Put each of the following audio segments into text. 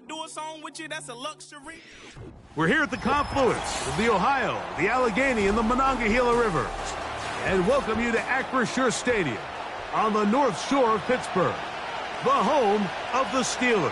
do a song with you, that's a luxury. We're here at the confluence of the Ohio, the Allegheny, and the Monongahela Rivers, and welcome you to Acrisure Stadium on the North Shore of Pittsburgh, the home of the Steelers.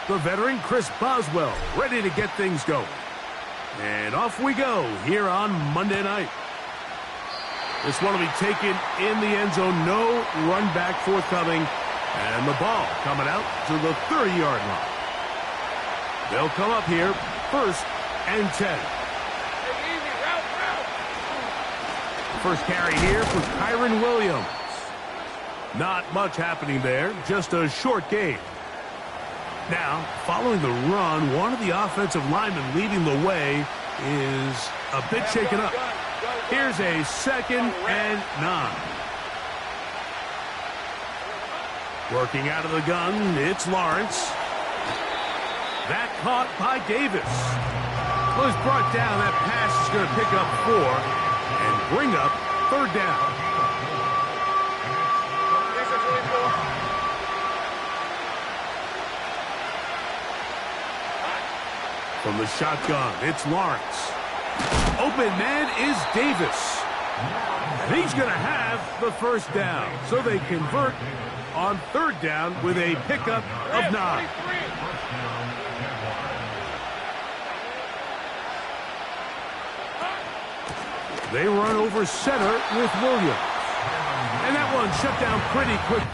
The veteran Chris Boswell ready to get things going. And off we go here on Monday night. This one will be taken in the end zone. No run back forthcoming. And the ball coming out to the 30-yard line. They'll come up here, 1st and 10. First carry here for Kyron Williams. Not much happening there, just a short gain. Now, following the run, one of the offensive linemen leading the way is a bit shaken up. Here's a 2nd and 9. Working out of the gun, it's Lawrence. That caught by Davis. Was brought down. That pass is going to pick up 4 and bring up 3rd down. From the shotgun, it's Lawrence. Open man is Davis. And he's going to have the 1st down. So they convert on 3rd down with a pickup of 9. They run over center with Williams. And that one shut down pretty quick.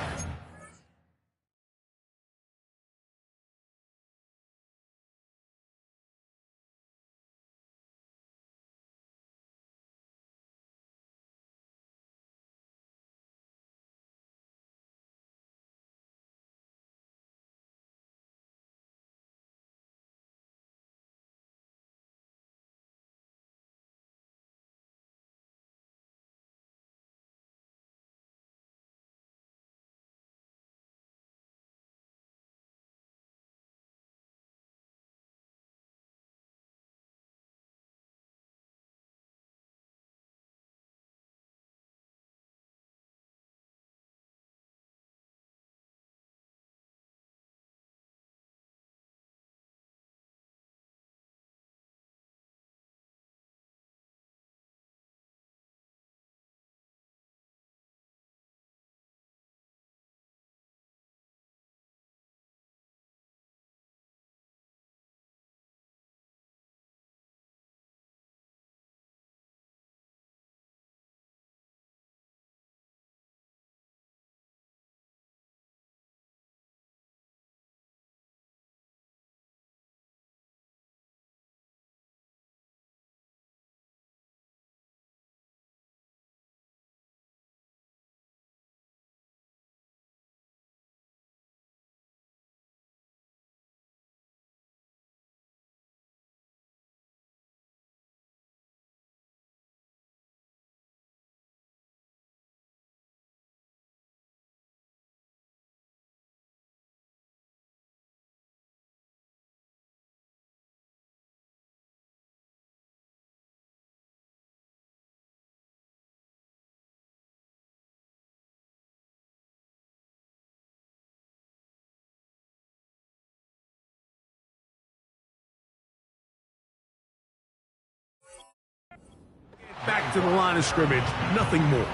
Back to the line of scrimmage, nothing more.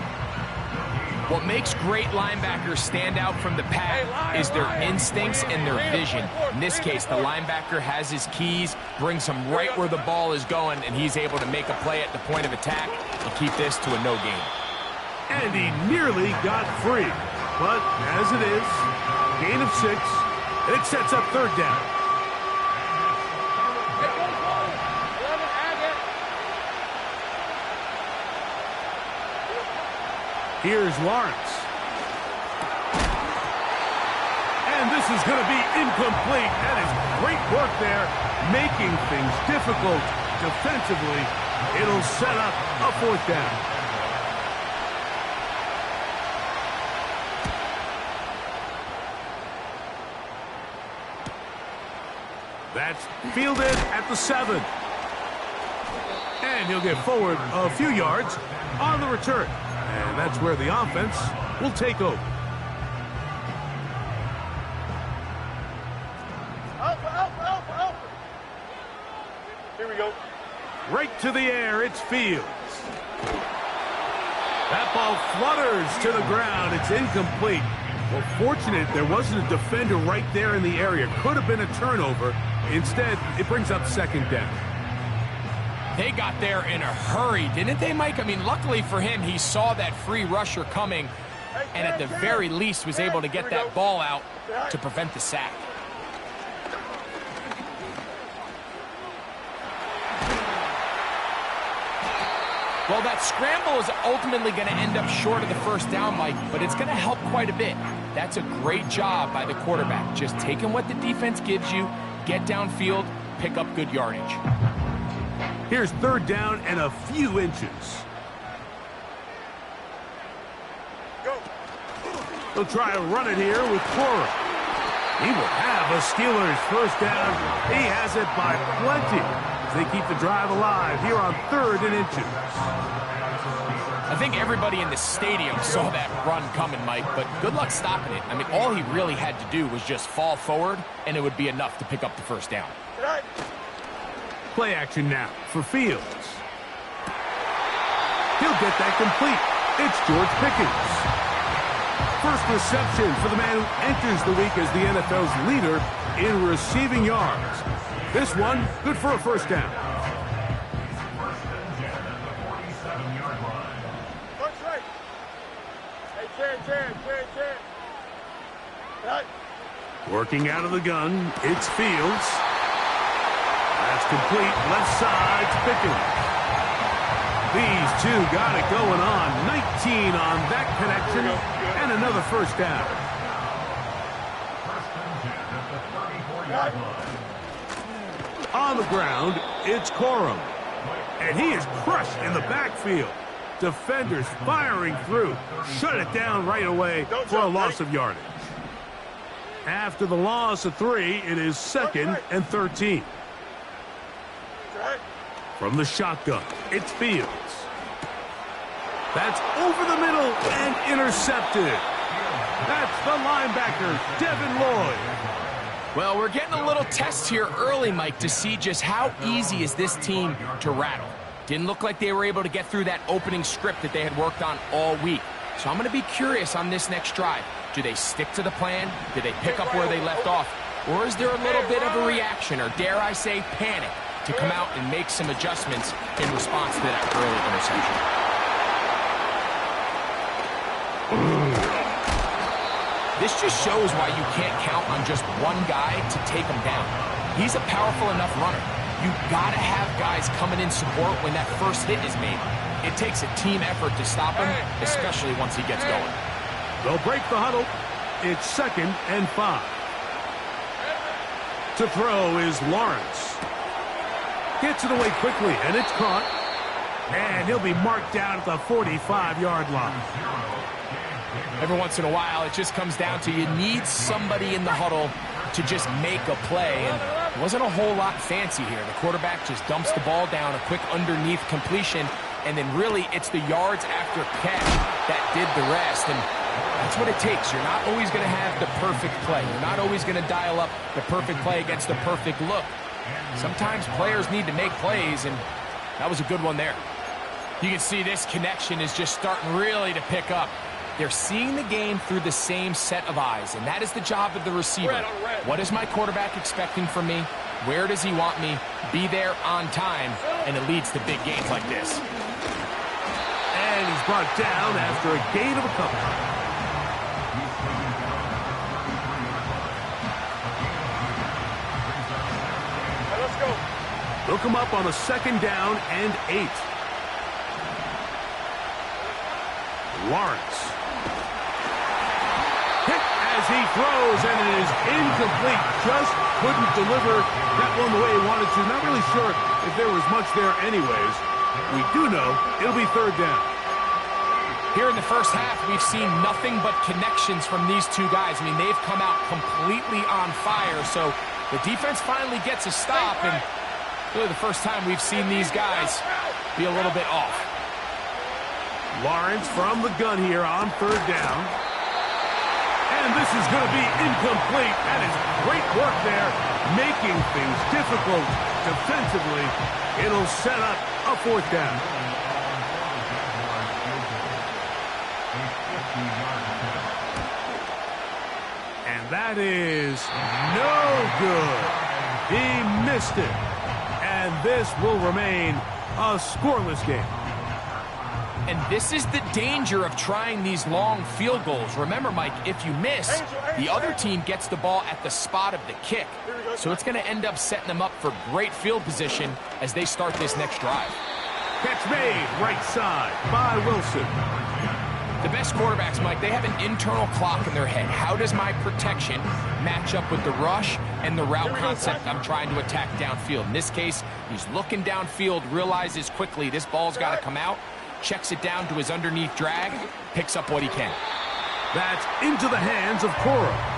What makes great linebackers stand out from the pack is their instincts and their vision. In this case, the linebacker has his keys, brings him right where the ball is going, and he's able to make a play at the point of attack and keep this to a no gain. And he nearly got free. But as it is, gain of 6, and it sets up 3rd down. Here's Lawrence. And this is going to be incomplete. That is great work there, making things difficult defensively. It'll set up a 4th down. That's fielded at the 7. And he'll get forward a few yards on the return. And that's where the offense will take over. Here we go. Right to the air, it's Fields. That ball flutters to the ground. It's incomplete. Well, fortunate there wasn't a defender right there in the area. Could have been a turnover. Instead, it brings up second down. They got there in a hurry, didn't they, Mike? I mean, luckily for him, he saw that free rusher coming and at the very least was able to get that ball out to prevent the sack. Well, that scramble is ultimately going to end up short of the first down, Mike, but it's going to help quite a bit. That's a great job by the quarterback, just taking what the defense gives you, get downfield, pick up good yardage. Here's third down and a few inches. Go. He'll try to run it here with Cora. He will have a Steelers first down. He has it by plenty. They keep the drive alive here on 3rd and inches. I think everybody in the stadium saw that run coming, Mike, but good luck stopping it. I mean, all he really had to do was just fall forward, and it would be enough to pick up the first down. Play action now for Fields. He'll get that complete. It's George Pickens. First reception for the man who enters the week as the NFL's leader in receiving yards. This one, good for a first down. Working out of the gun, it's Fields. That's complete, left side, Pickens. These two got it going on. 19 on that connection, and another first down. On the ground, it's Corum. And he is crushed in the backfield. Defenders firing through. Shut it down right away for a loss of yardage. After the loss of 3, it is 2nd and 13. From the shotgun, it's Fields. That's over the middle and intercepted. That's the linebacker, Devin Lloyd. Well, we're getting a little test here early, Mike, to see just how easy is this team to rattle. Didn't look like they were able to get through that opening script that they had worked on all week. So I'm going to be curious on this next drive. Do they stick to the plan? Do they pick up where they left off? Or is there a little bit of a reaction, or dare I say panic, to come out and make some adjustments in response to that early interception? This just shows why you can't count on just one guy to take him down. He's a powerful enough runner. You've got to have guys coming in support when that first hit is made. It takes a team effort to stop him, especially once he gets going. They'll break the huddle. It's 2nd and 5. To throw is Lawrence. Gets it away quickly, and it's caught. And he'll be marked down at the 45-yard line. Every once in a while, it just comes down to you need somebody in the huddle to just make a play. And it wasn't a whole lot fancy here. The quarterback just dumps the ball down, a quick underneath completion, and then really it's the yards after catch that did the rest. And that's what it takes. You're not always going to have the perfect play. You're not always going to dial up the perfect play against the perfect look. Sometimes players need to make plays, and that was a good one there. You can see this connection is just starting really to pick up. They're seeing the game through the same set of eyes, and that is the job of the receiver. What is my quarterback expecting from me? Where does he want me? Be there on time, and it leads to big games like this. And he's brought down after a gain of a couple. Let's go. They'll come up on a 2nd down and 8. Lawrence. Hit as he throws, and it is incomplete. Just couldn't deliver that one the way he wanted to. Not really sure if there was much there anyways. We do know it'll be 3rd down. Here in the first half, we've seen nothing but connections from these two guys. I mean, they've come out completely on fire, so The defense finally gets a stop, and really the first time we've seen these guys be a little bit off. Lawrence from the gun here on third down. And this is going to be incomplete. That is great work there, making things difficult defensively. It'll set up a fourth down. And that is no good. He missed it. And this will remain a scoreless game. And this is the danger of trying these long field goals. Remember, Mike, if you miss, the other team gets the ball at the spot of the kick. So it's going to end up setting them up for great field position as they start this next drive. Catch made right side by Wilson. The best quarterbacks, Mike, they have an internal clock in their head. How does my protection match up with the rush and the route concept I'm trying to attack downfield? In this case, he's looking downfield, realizes quickly this ball's got to come out, checks it down to his underneath drag, picks up what he can. That's into the hands of Cora.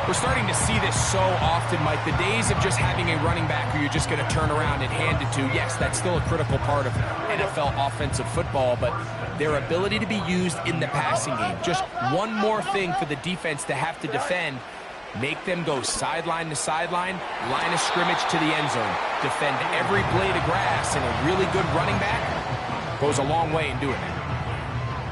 We're starting to see this so often, Mike. The days of just having a running back who you're just going to turn around and hand it to, yes, that's still a critical part of NFL offensive football, but their ability to be used in the passing game. Just one more thing for the defense to have to defend. Make them go sideline to sideline, line of scrimmage to the end zone. Defend every blade of grass, and a really good running back goes a long way in doing that.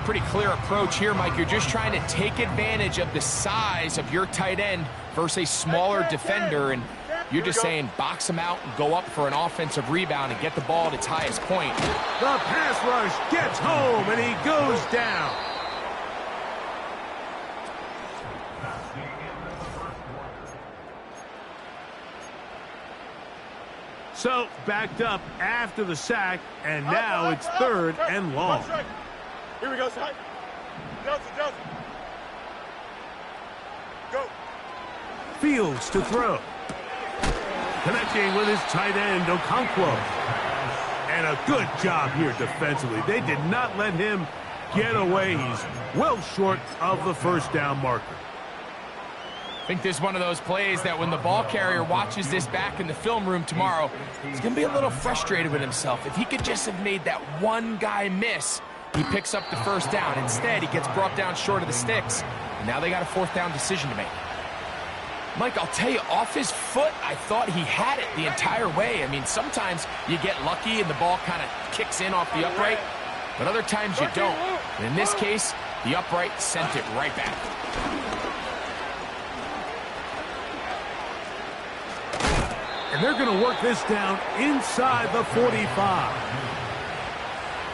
Pretty clear approach here, Mike. You're just trying to take advantage of the size of your tight end versus a smaller defender, and you're just saying box him out and go up for an offensive rebound and get the ball at its highest point. The pass rush gets home, and he goes down. So, backed up after the sack, and now it's third and long. Here we go, side. Johnson. Go. Fields to throw. Connecting with his tight end, Okonkwo. And a good job here defensively. They did not let him get away. He's well short of the first down marker. I think this is one of those plays that when the ball carrier watches this back in the film room tomorrow, he's going to be a little frustrated with himself. If he could just have made that one guy miss, he picks up the first down. Instead, he gets brought down short of the sticks. And now they got a fourth down decision to make. Mike, I'll tell you, off his foot, I thought he had it the entire way. I mean, sometimes you get lucky and the ball kind of kicks in off the upright, but other times you don't. And in this case, the upright sent it right back. And they're going to work this down inside the 45.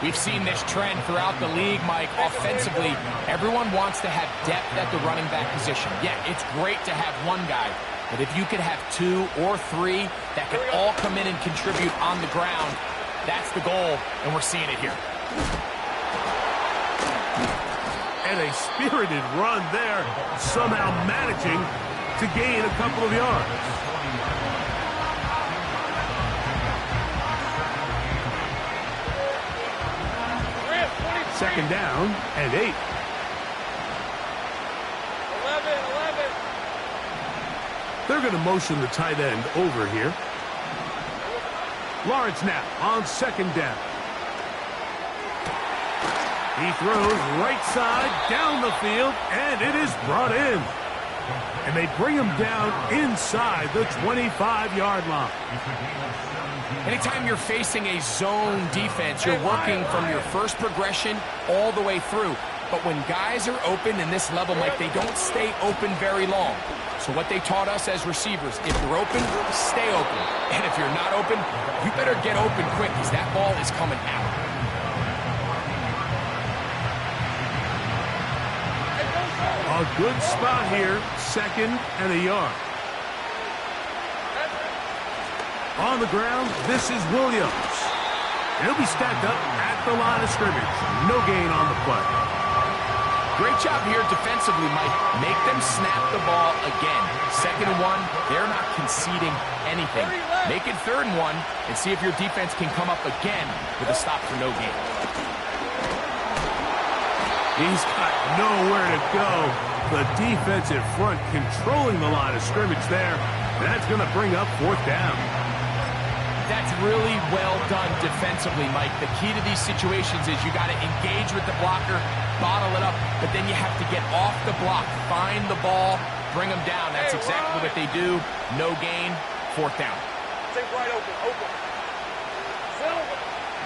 We've seen this trend throughout the league, Mike. Offensively, everyone wants to have depth at the running back position. Yeah, it's great to have one guy, but if you could have two or three that can all come in and contribute on the ground, that's the goal, and we're seeing it here. And a spirited run there, somehow managing to gain a couple of yards. Second down and 8. 11. They're going to motion the tight end over here. Lawrence now on second down. He throws right side down the field, and it is brought in. And they bring him down inside the 25-yard line. Anytime you're facing a zone defense, you're working from your first progression all the way through. But when guys are open in this level, Mike, they don't stay open very long. So what they taught us as receivers, if you're open, stay open. And if you're not open, you better get open quick because that ball is coming out. A good spot here, second and a yard. On the ground, this is Williams. He'll be stacked up at the line of scrimmage. No gain on the play. Great job here defensively, Mike. Make them snap the ball again. Second and 1, they're not conceding anything. Make it third and 1 and see if your defense can come up again with a stop for no gain. He's got nowhere to go. The defensive front controlling the line of scrimmage there. That's going to bring up 4th down. That's really well done defensively, Mike. The key to these situations is you got to engage with the blocker, bottle it up, but then you have to get off the block, find the ball, bring them down. That's exactly what they do. No gain, 4th down. Take right open.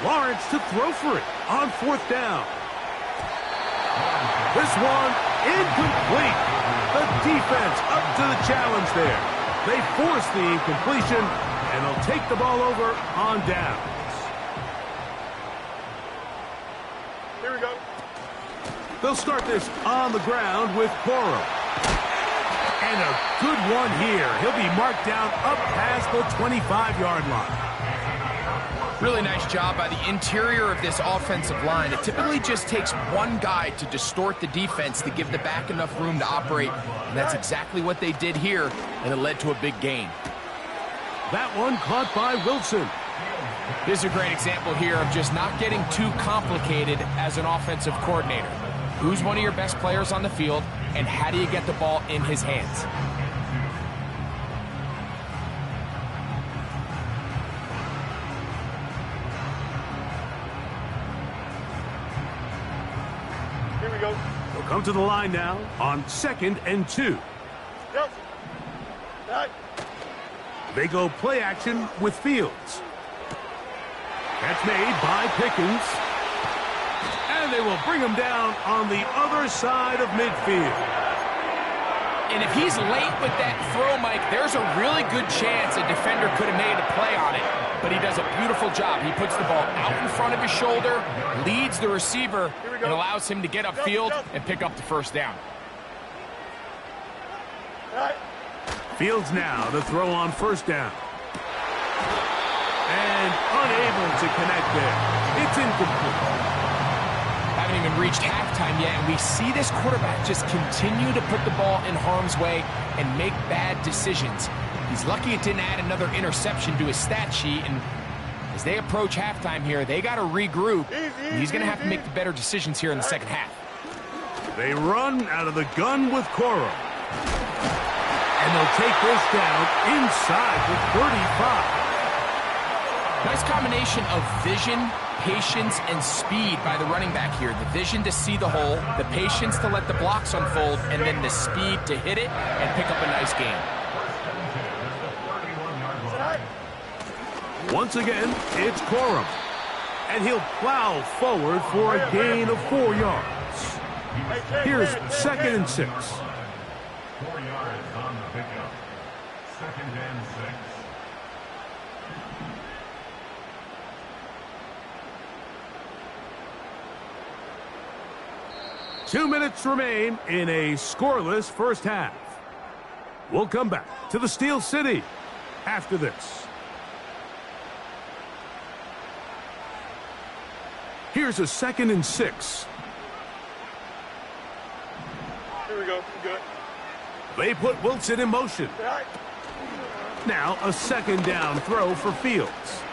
Lawrence to throw for it on 4th down. This one incomplete. The defense up to the challenge there. They force the incompletion, and they'll take the ball over on downs. Here we go. They'll start this on the ground with Coro. And a good one here. He'll be marked down up past the 25-yard line. Really nice job by the interior of this offensive line. It typically just takes one guy to distort the defense to give the back enough room to operate, and that's exactly what they did here, and it led to a big gain. That one caught by Wilson. This is a great example here of just not getting too complicated as an offensive coordinator. Who's one of your best players on the field, and how do you get the ball in his hands? Here we go. They'll come to the line now on 2nd and 2. Johnson. Right. They go play action with Fields. Catch made by Pickens. And they will bring him down on the other side of midfield. And if he's late with that throw, Mike, there's a really good chance a defender could have made a play on it. But he does a beautiful job. He puts the ball out in front of his shoulder, leads the receiver, and allows him to get upfield and pick up the 1st down. Right. Fields now to throw on 1st down. And unable to connect there. It's incomplete. Haven't even reached halftime yet, and we see this quarterback just continue to put the ball in harm's way and make bad decisions. He's lucky it didn't add another interception to his stat sheet, and as they approach halftime here, they got to regroup. He's going to have to make the better decisions here in the 2nd half. They run out of the gun with Coro. And they'll take this down inside the 35. Nice combination of vision, patience, and speed by the running back here. The vision to see the hole, the patience to let the blocks unfold, and then the speed to hit it and pick up a nice gain. Once again, it's Corum. And he'll plow forward for a gain of 4 yards. Here's 2nd and 6. 4 yards on the pickup. 2nd and 6. Two minutes remain in a scoreless 1st half. We'll come back to the Steel City after this. Here's a 2nd and 6. Here we go. Good. They put Wilson in motion. Right. Now a 2nd down throw for Fields.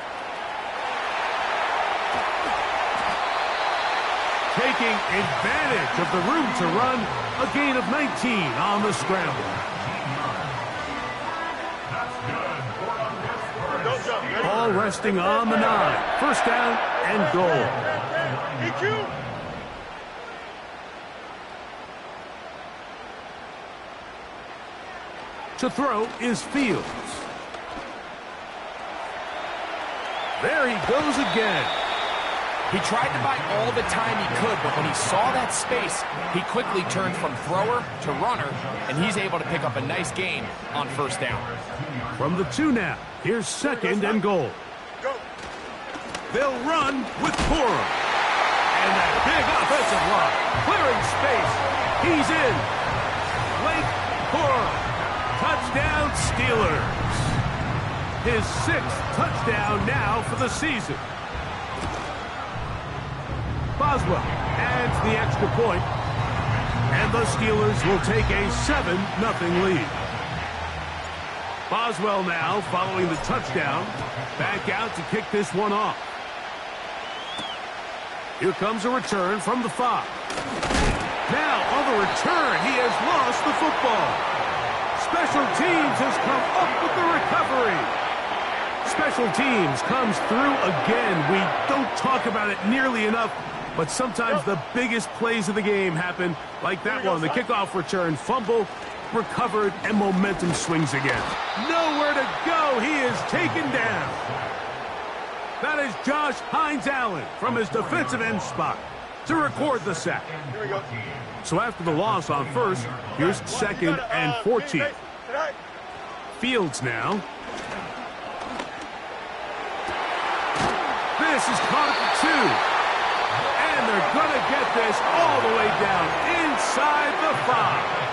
Taking advantage of the room to run, a gain of 19 on the scramble. Ball resting on the 9. 1st down and goal. EQ. To throw is Fields. There he goes again. He tried to buy all the time he could, but when he saw that space, he quickly turned from thrower to runner, and he's able to pick up a nice gain on 1st down. From the 2 now, here's 2nd and goal. Go. They'll run with Corum. And that big offensive line, clearing space. He's in. Blake Corum. Touchdown Steelers. His 6th touchdown now for the season. Boswell adds the extra point, and the Steelers will take a 7-0 lead. Boswell now following the touchdown, back out to kick this one off. Here comes a return from the 5. Now on the return, he has lost the football. Special teams has come up with the recovery. Special teams comes through again. We don't talk about it nearly enough, but sometimes the biggest plays of the game happen, like that one, the kickoff return, fumble, recovered, and momentum swings again. Nowhere to go. He is taken down. That is Josh Hines-Allen from his defensive end spot to record the sack. So after the loss on first, here's 2nd and 14. Fields now. This is caught at the 2. And they're going to get this all the way down inside the 5.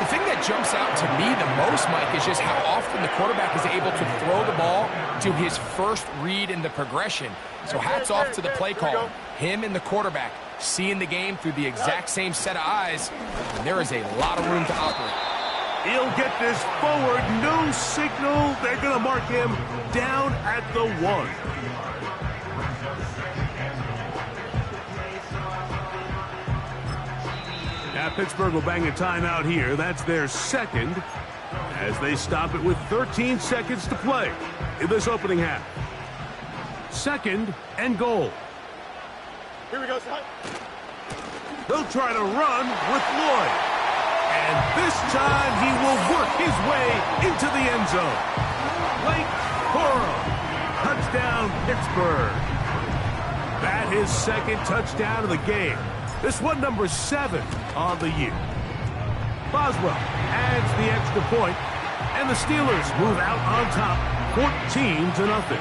The thing that jumps out to me the most, Mike, is just how often the quarterback is able to throw the ball to his first read in the progression. So hats off to the play caller. Him and the quarterback seeing the game through the exact same set of eyes, and there is a lot of room to operate. He'll get this forward. No signal. They're going to mark him down at the 1. Now Pittsburgh will bang a timeout here. That's their second as they stop it with 13 seconds to play in this opening half. 2nd and goal. Here we go, son. They'll try to run with Lloyd. And this time he will work his way into the end zone. Blake Corum. Touchdown, Pittsburgh. That is 2nd touchdown of the game. This one number 7 on the year. Boswell adds the extra point, and the Steelers move out on top 14-0.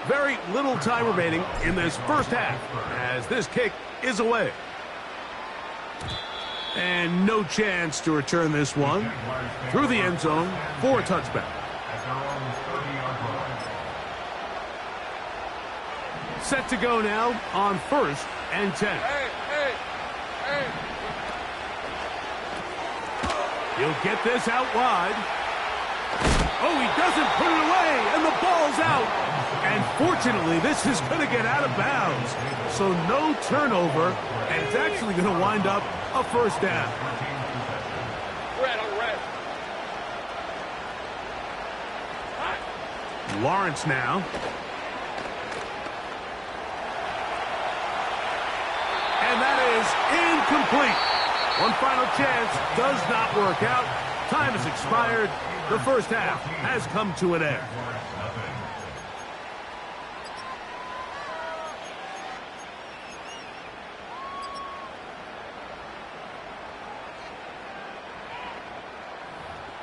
Very little time remaining in this first half as this kick is away. And no chance to return this one through the end zone for a touchback. Set to go now on 1st and 10. He'll get this out wide. Oh, he doesn't put it away, and the ball's out. And fortunately, this is going to get out of bounds. So no turnover, and it's actually going to wind up a first down. Lawrence now. And that is incomplete. One final chance does not work out. Time has expired. The first half has come to an end.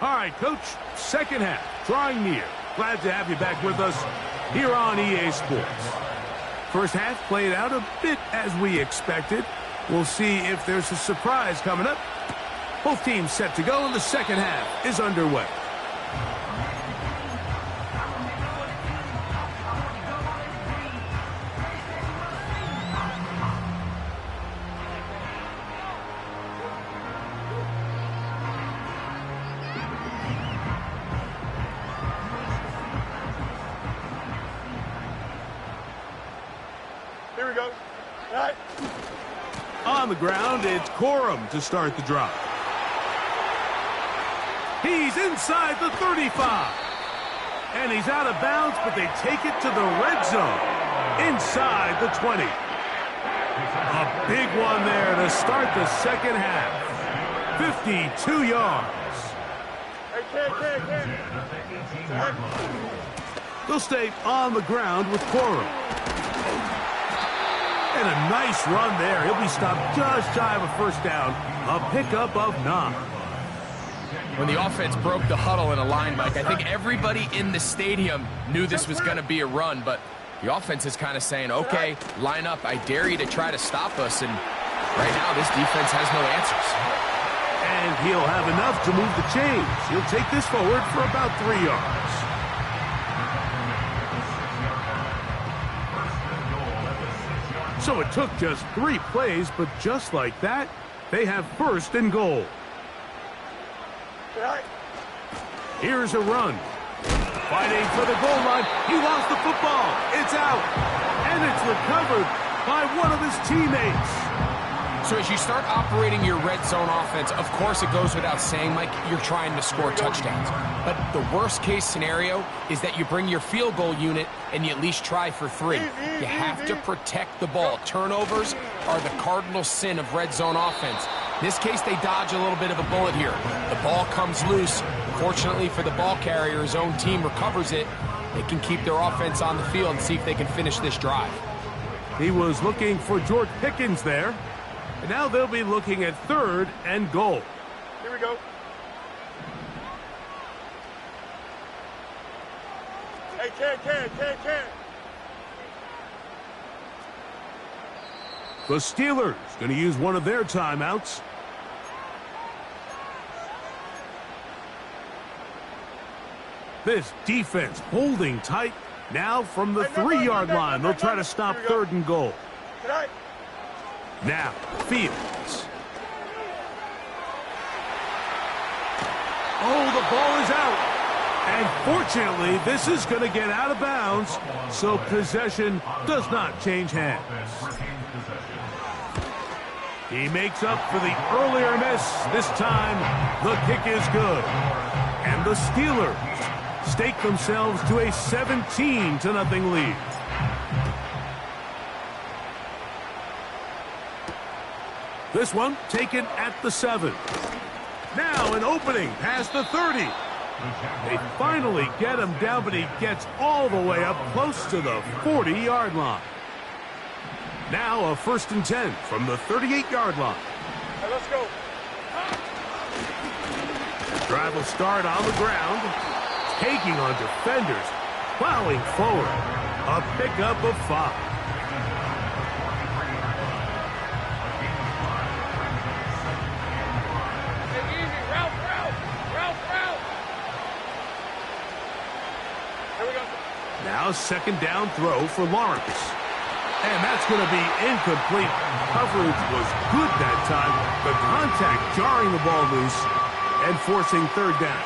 All right, Coach, second half, drawing near. Glad to have you back with us here on EA Sports. First half played out a bit as we expected. We'll see if there's a surprise coming up. Both teams set to go, and the second half is underway. Here we go. All right. On the ground, it's Corum to start the drive. He's inside the 35. And he's out of bounds, but they take it to the red zone. Inside the 20. A big one there to start the second half. 52 yards. They'll stay on the ground with Corum. And a nice run there. He'll be stopped just shy of a first down. A pickup of 9. When the offense broke the huddle in a line, Mike, I think everybody in the stadium knew this was going to be a run, but the offense is kind of saying, okay, line up. I dare you to try to stop us. And right now, this defense has no answers. And he'll have enough to move the chains. He'll take this forward for about 3 yards. So it took just 3 plays, but just like that, they have first and goal. Here's a run. Fighting for the goal line. He lost the football. It's out. And it's recovered by one of his teammates. So as you start operating your red zone offense, of course it goes without saying, Mike, you're trying to score touchdowns. But the worst case scenario is that you bring your field goal unit and you at least try for 3. You have to protect the ball. Turnovers are the cardinal sin of red zone offense. In this case, they dodge a little bit of a bullet here. The ball comes loose. Fortunately for the ball carrier, his own team recovers it. They can keep their offense on the field and see if they can finish this drive. He was looking for George Pickens there. And now they'll be looking at 3rd and goal. Here we go. Hey, can. The Steelers going to use one of their timeouts. This defense holding tight. Now from the 3-yard line, they'll try to stop 3rd and goal. Now, Fields. Oh, the ball is out. And fortunately, this is going to get out of bounds, so possession does not change hands. He makes up for the earlier miss. This time, the kick is good. And the Steelers stake themselves to a 17-0 lead. This one taken at the 7. Now an opening past the 30. They finally get him down, but he gets all the way up close to the 40-yard line. Now a 1st and 10 from the 38-yard line. Hey, let's go. Drive will start on the ground, taking on defenders, plowing forward. A pickup of 5. Now 2nd down throw for Lawrence. And that's going to be incomplete. Coverage was good that time. The contact jarring the ball loose and forcing 3rd down.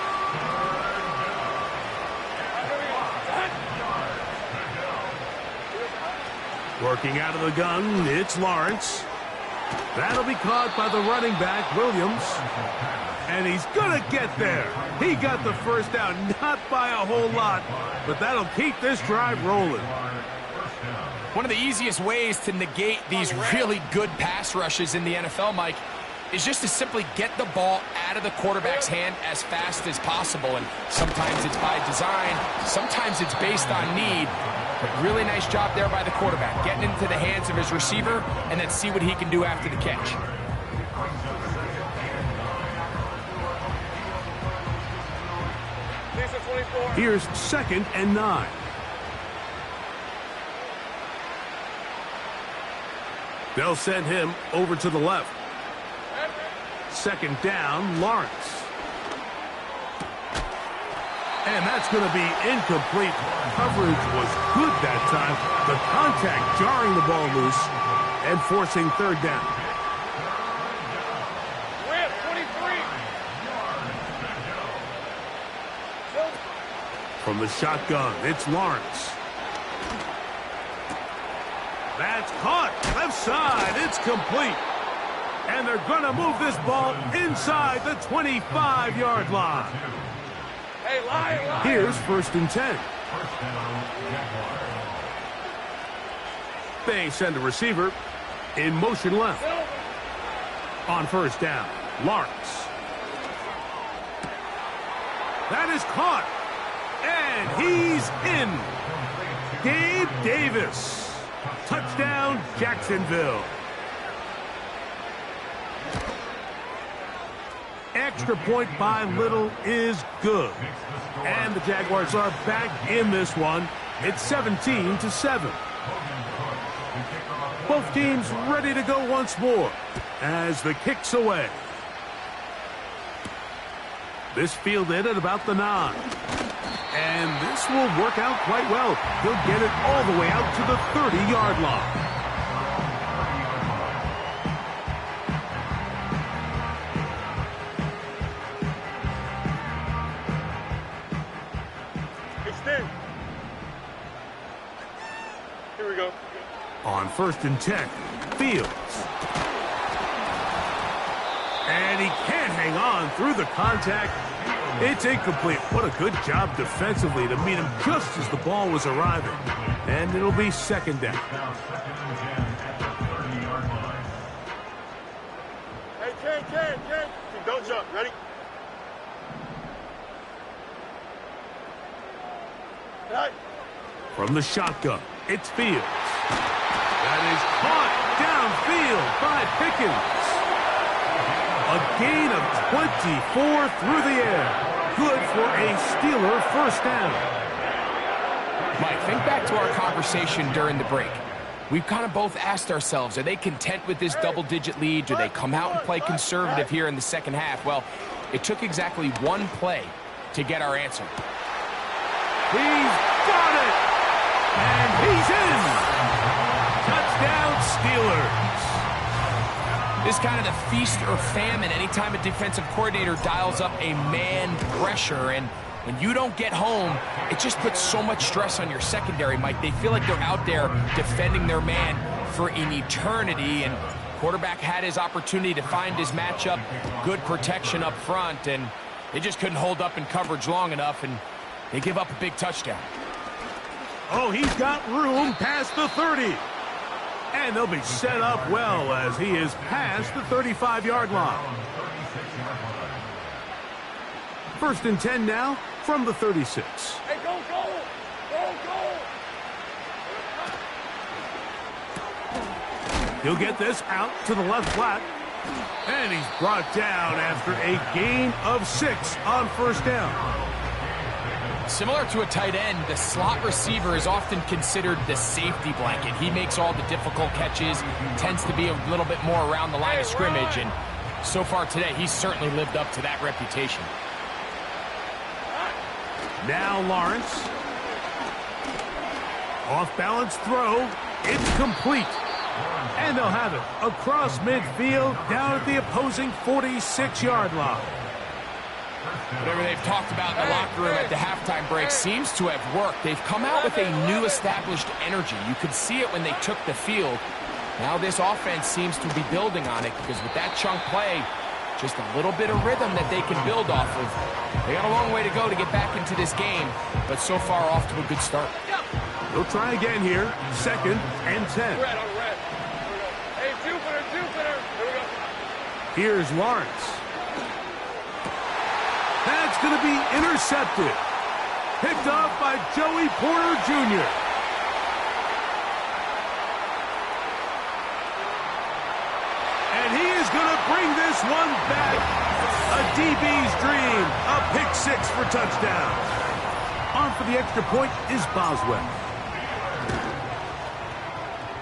Working out of the gun, it's Lawrence. That'll be caught by the running back, Williams. And he's going to get there. He got the 1st down, not by a whole lot, but that'll keep this drive rolling. One of the easiest ways to negate these really good pass rushes in the NFL, Mike, is just to simply get the ball out of the quarterback's hand as fast as possible. And sometimes it's by design, sometimes it's based on need. But really nice job there by the quarterback, getting into the hands of his receiver, and then see what he can do after the catch. Here's 2nd and 9. They'll send him over to the left. 2nd down, Lawrence. And that's going to be incomplete. Coverage was good that time. The contact jarring the ball loose and forcing 3rd down. From the shotgun, it's Lawrence. That's caught. Left side. It's complete. And they're going to move this ball inside the 25-yard line. Hey, lie. Here's 1st and 10. They send a receiver in motion left. On 1st down, Lawrence. That is caught. And he's in. Gabe Davis. Touchdown, Jacksonville. Extra point by Little is good. And the Jaguars are back in this one. It's 17-7. Both teams ready to go once more as the kick's away. This fielded at about the 9. And this will work out quite well. He'll get it all the way out to the 30-yard line. Extend. Here we go. On 1st and 10, Fields. And he can't hang on through the contact. It's incomplete. What a good job defensively to meet him just as the ball was arriving. And it'll be second down. Now 2nd and 10 at the 30-yard line. Hey, Ken. Don't jump. Ready? Right. From the shotgun, it's Fields. That is caught downfield by Pickens. A gain of 24 through the air. Good for a Steeler first down. Mike, think back to our conversation during the break. We've kind of both asked ourselves, are they content with this double-digit lead? Do they come out and play conservative here in the second half? Well, it took exactly one play to get our answer. He's got it! And he's in! Touchdown, Steelers! This is kind of the feast or famine anytime a defensive coordinator dials up a man pressure, and when you don't get home, it just puts so much stress on your secondary, Mike. They feel like they're out there defending their man for an eternity, and quarterback had his opportunity to find his matchup, good protection up front, and they just couldn't hold up in coverage long enough, and they give up a big touchdown. Oh, he's got room past the 30. And they'll be set up well as he is past the 35-yard line. 1st and 10 now from the 36. Hey, go. He'll get this out to the left flat. And he's brought down after a gain of 6 on first down. Similar to a tight end, the slot receiver is often considered the safety blanket. He makes all the difficult catches, tends to be a little bit more around the line of scrimmage, and so far today, he's certainly lived up to that reputation. Now Lawrence. Off-balance throw. It's complete. And they'll have it across midfield down at the opposing 46-yard line. Whatever they've talked about in the locker room at the halftime break seems to have worked. They've come out with a new established energy. You could see it when they took the field. Now this offense seems to be building on it because with that chunk play, just a little bit of rhythm that they can build off of. They got a long way to go to get back into this game, but so far off to a good start. They'll try again here. 2nd and 10. Red. Hey, Jupiter. Here we go. Here's Lawrence. That's going to be intercepted. Picked off by Joey Porter Jr. And he is going to bring this one back. A DB's dream. A pick 6 for touchdown. On for the extra point is Boswell.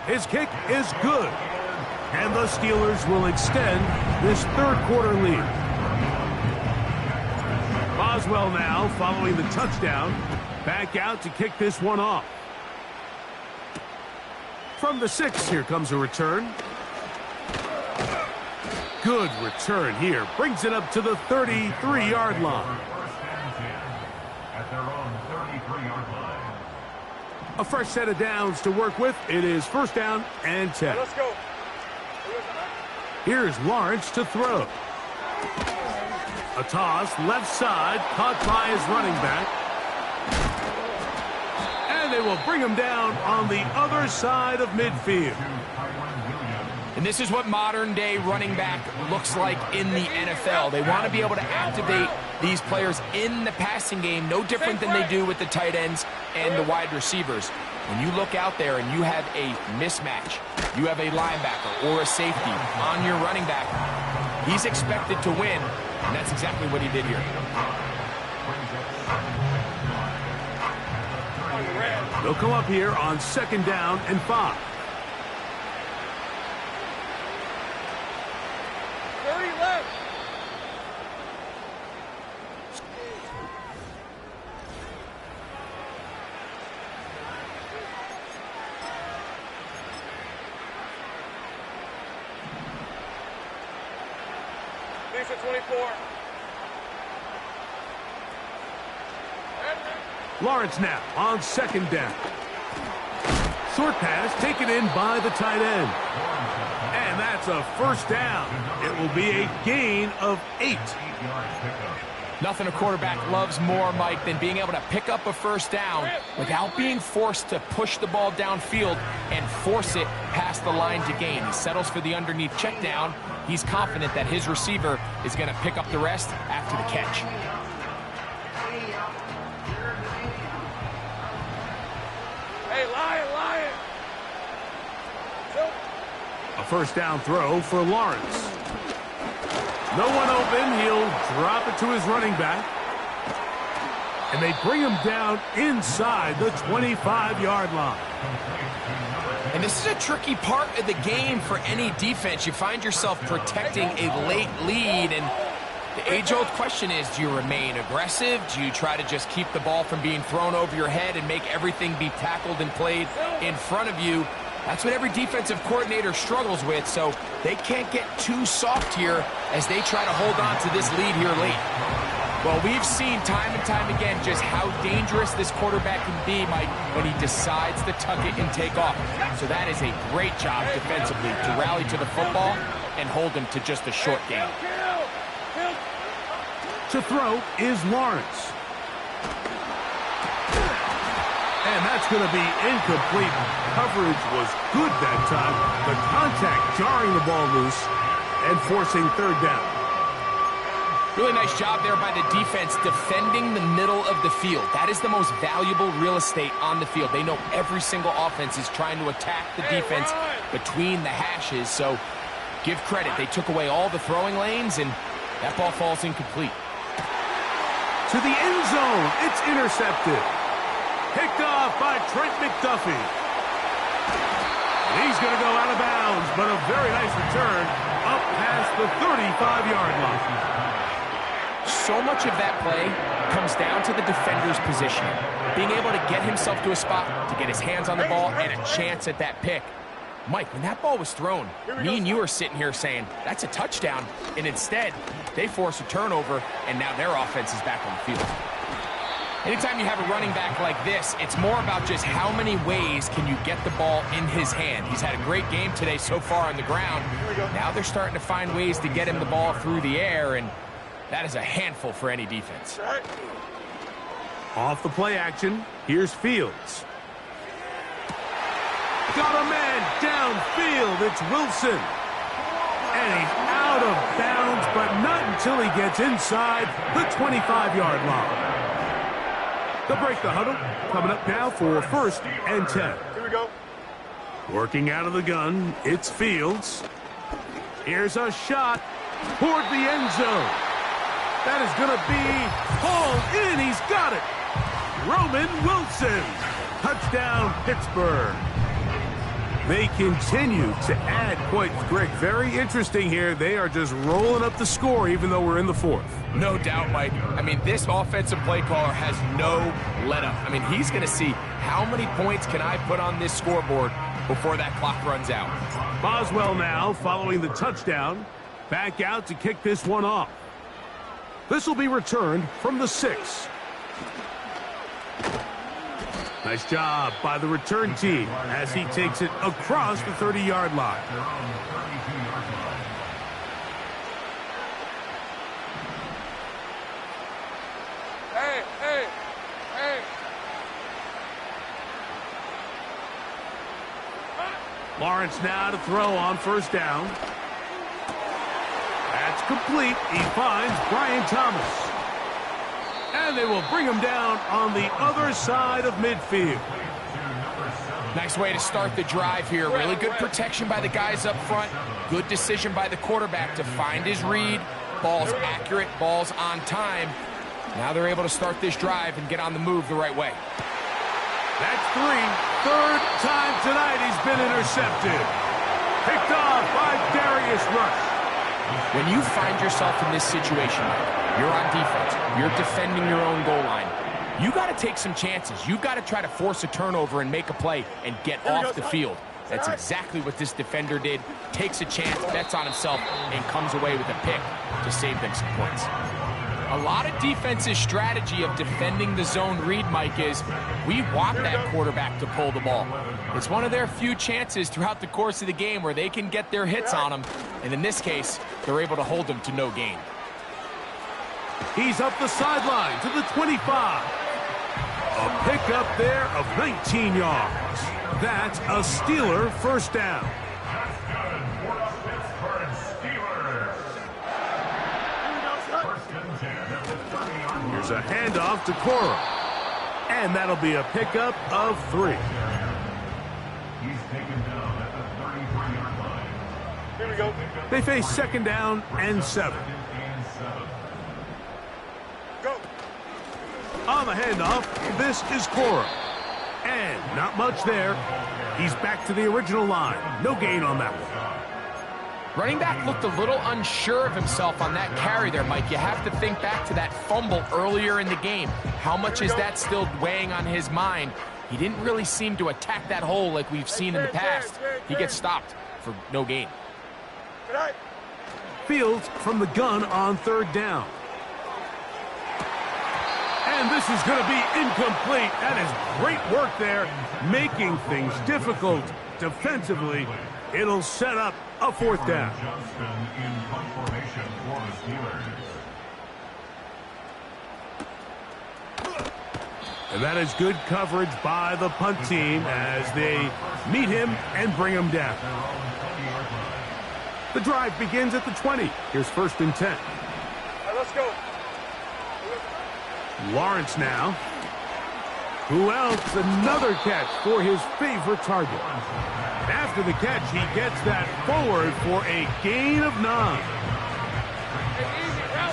His kick is good. And the Steelers will extend this third quarter lead. Boswell now, following the touchdown, back out to kick this one off. From the 6, here comes a return. Good return here. Brings it up to the 33-yard line. At their own 33-yard line. A fresh set of downs to work with. It is first down and 10. Let's go. Here's Lawrence to throw. A toss, left side, caught by his running back. And they will bring him down on the other side of midfield. And this is what modern-day running back looks like in the NFL. They want to be able to activate these players in the passing game, no different than they do with the tight ends and the wide receivers. When you look out there and you have a mismatch, you have a linebacker or a safety on your running back, he's expected to win, and that's exactly what he did here. They'll come up here on 2nd down and 5. 30 left. Lisa 24. Lawrence now on 2nd down. Short pass taken in by the tight end. And that's That's a first down. It will be a gain of 8. 8 yards pickup. Nothing a quarterback loves more, Mike, than being able to pick up a first down without being forced to push the ball downfield and force it past the line to gain. He settles for the underneath check down. He's confident that his receiver is going to pick up the rest after the catch. Hey, Lion! A first down throw for Lawrence. No one open. He'll drop it to his running back. And they bring him down inside the 25-yard line. And this is a tricky part of the game for any defense. You find yourself protecting a late lead, and the age-old question is, do you remain aggressive? Do you try to just keep the ball from being thrown over your head and make everything be tackled and played in front of you? That's what every defensive coordinator struggles with, so they can't get too soft here as they try to hold on to this lead here late. Well, we've seen time and time again just how dangerous this quarterback can be, Mike, when he decides to tuck it and take off. So that is a great job defensively to rally to the football and hold him to just a short game. To throw is Lawrence. And that's going to be incomplete. Coverage was good that time. The contact jarring the ball loose and forcing third down. Really nice job there by the defense defending the middle of the field. That is the most valuable real estate on the field. They know every single offense is trying to attack the defense between the hashes. So give credit. They took away all the throwing lanes, and that ball falls incomplete. To the end zone. It's intercepted. Picked off by Trent McDuffie. And he's going to go out of bounds, but a very nice return up past the 35-yard line. So much of that play comes down to the defender's positioning. Being able to get himself to a spot, to get his hands on the ball, and a chance at that pick. Mike, when that ball was thrown, me and you are sitting here saying, that's a touchdown. And instead, they force a turnover, and now their offense is back on the field. Anytime you have a running back like this, it's more about just how many ways can you get the ball in his hand. He's had a great game today so far on the ground. Now they're starting to find ways to get him the ball through the air, and that is a handful for any defense. Off the play action, here's Fields. Got a man downfield. It's Wilson. And he's out of bounds, but not until he gets inside the 25-yard line. They'll break the huddle. Coming up now for 1st and 10. Here we go. Working out of the gun, it's Fields. Here's a shot toward the end zone. That is going to be hauled in. He's got it. Roman Wilson. Touchdown, Pittsburgh. They continue to add points. Greg, very interesting here. They are just rolling up the score even though we're in the 4th. No doubt, Mike. I mean, this offensive play caller has no let-up. I mean, he's going to see how many points can I put on this scoreboard before that clock runs out. Boswell now following the touchdown. Back out to kick this one off. This will be returned from the 6. Nice job by the return team as he takes it across the 30-yard line. They're on the 32-yard line. Hey. Lawrence now to throw on 1st down. That's complete. He finds Brian Thomas. And they will bring him down on the other side of midfield. Nice way to start the drive here. Really good protection by the guys up front. Good decision by the quarterback to find his read. Ball's accurate, ball's on time. Now they're able to start this drive and get on the move the right way. That's 3. 3rd time tonight he's been intercepted. Picked off by Darius Rush. When you find yourself in this situation, you're on defense, you're defending your own goal line, you got to take some chances. You've got to try to force a turnover and make a play and get off the field. That's exactly what this defender did. Takes a chance, bets on himself, and comes away with a pick to save them some points. A lot of defense's strategy of defending the zone read, Mike, is we want that quarterback to pull the ball. It's one of their few chances throughout the course of the game where they can get their hits on him, and in this case, they're able to hold him to no gain. He's up the sideline to the 25. A pickup there of 19 yards. That's a Steeler first down. Here's a handoff to Cora. And that'll be a pickup of 3. He's taken down at the 33-yard line. Here we go. They face second down and 7. Go. On the handoff, this is Cora. And not much there. He's back to the original line. No gain on that one. Running back looked a little unsure of himself on that carry there, Mike. You have to think back to that fumble earlier in the game. How much is that still weighing on his mind? He didn't really seem to attack that hole like we've seen in the past. He gets stopped for no gain. Fields from the gun on third down. And this is going to be incomplete. That is great work there, making things difficult defensively. It'll set up a fourth down. In punt formation for the Steelers. And that is good coverage by the punt team as they meet him and bring him down. The drive begins at the 20. Here's first and 10. All right, let's go. Lawrence now. Who else? Another catch for his favorite target. After the catch, he gets that forward for a gain of 9.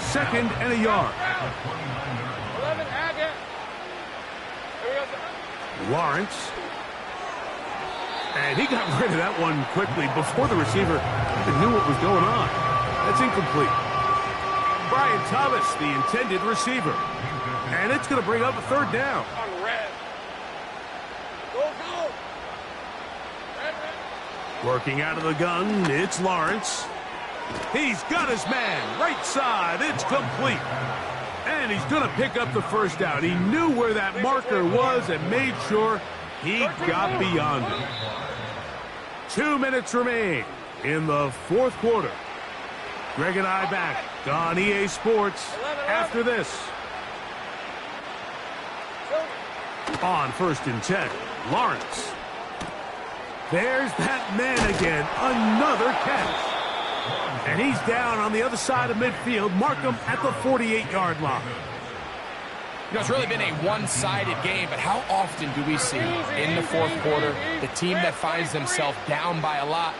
Second and a yard. 11, Agate. Lawrence. And he got rid of that one quickly before the receiver even knew what was going on. That's incomplete. Brian Thomas, the intended receiver. And it's going to bring up a third down. On red. Go, go. Red. Working out of the gun, it's Lawrence. He's got his man, right side, it's complete. And he's going to pick up the first down. He knew where that marker was and made sure he got beyond it. 2 minutes remain in the fourth quarter. Greg and I back on EA Sports after this. On first and 10, Lawrence. There's that man again, another catch. And he's down on the other side of midfield. Mark him at the 48-yard line. You know, it's really been a one-sided game, but how often do we see in the fourth quarter the team that finds themselves down by a lot,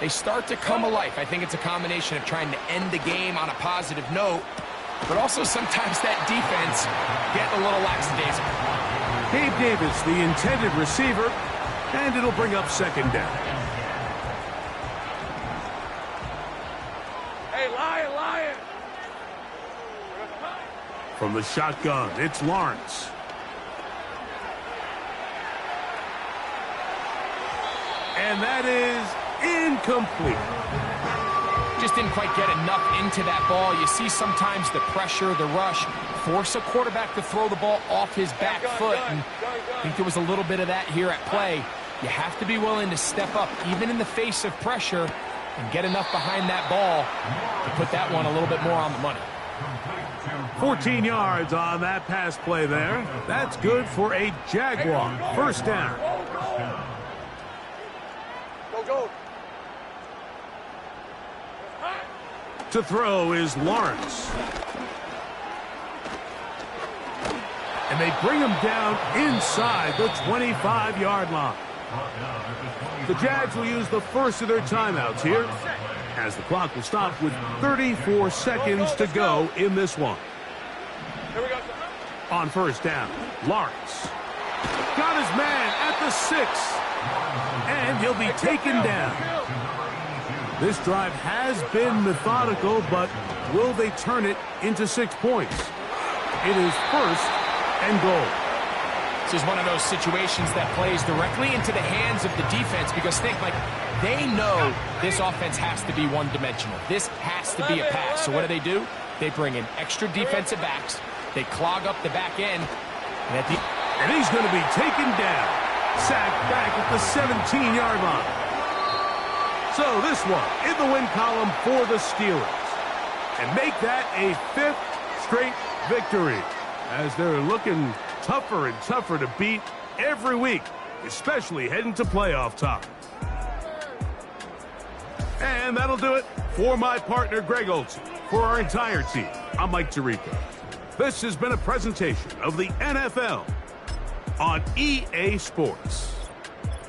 they start to come alive. I think it's a combination of trying to end the game on a positive note, but also sometimes that defense getting a little lackadaisical. Gabe Davis, the intended receiver, and it'll bring up second down. Hey, Lion. From the shotgun, it's Lawrence. And that is incomplete. Just didn't quite get enough into that ball. You see sometimes the pressure, the rush, force a quarterback to throw the ball off his back foot. And I think there was a little bit of that here at play. You have to be willing to step up, even in the face of pressure, and get enough behind that ball to put that one a little bit more on the money. 14 yards on that pass play there. That's good for a Jaguar first down. Go. To throw is Lawrence. And they bring him down inside the 25-yard line. The Jags will use the first of their timeouts here, as the clock will stop with 34 seconds to go in this one. Here we go. On first down, Lawrence got his man at the 6, and he'll be taken down. This drive has been methodical, but will they turn it into 6 points? It is first and goal. This is one of those situations that plays directly into the hands of the defense, because think, like, they know this offense has to be one-dimensional. This has to be a pass. So what do? They bring in extra defensive backs. They clog up the back end. And he's going to be taken down. Sacked back at the 17-yard line. So this one in the win column for the Steelers. And make that a 5th straight victory, as they're looking tougher and tougher to beat every week, especially heading to playoff time. And that'll do it for my partner, Greg Olsen. For our entire team, I'm Mike Tirico. This has been a presentation of the NFL on EA Sports.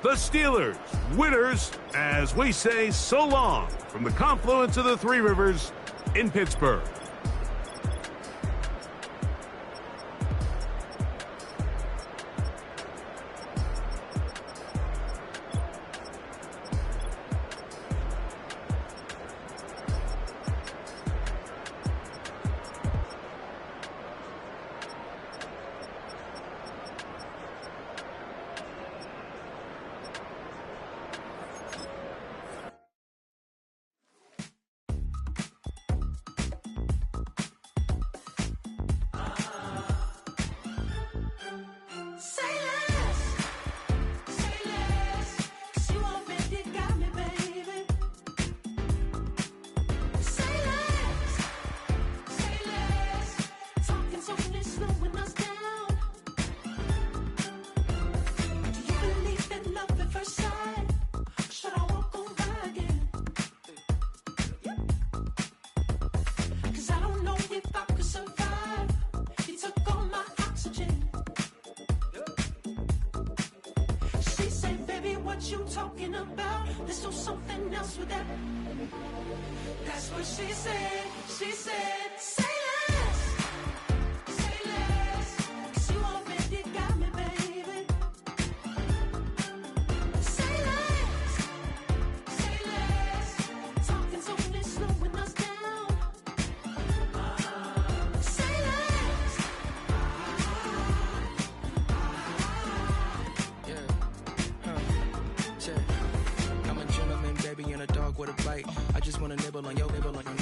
The Steelers, winners, as we say so long from the confluence of the Three Rivers in Pittsburgh. You talking about? Let's do something else with that. That's what she said. She said, say less. Say less. 'Cause you already got me, baby. Say less. Say less. Talking's only slowing us down. Say less. I'm a gentleman, baby, and a dog with a bite. I just wanna nibble on your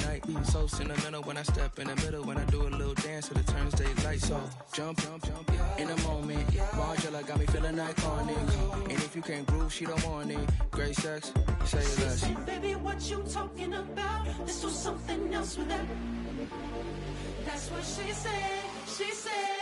night. So sentimental when I step in the middle, when I do a little dance till it turns daylight. So jump, in a moment. Margella got me feeling iconic. And if you can't groove, she don't want it. Great sex, say less. Say, baby, what you talking about? Let's do something else with that. That's what she said. She said.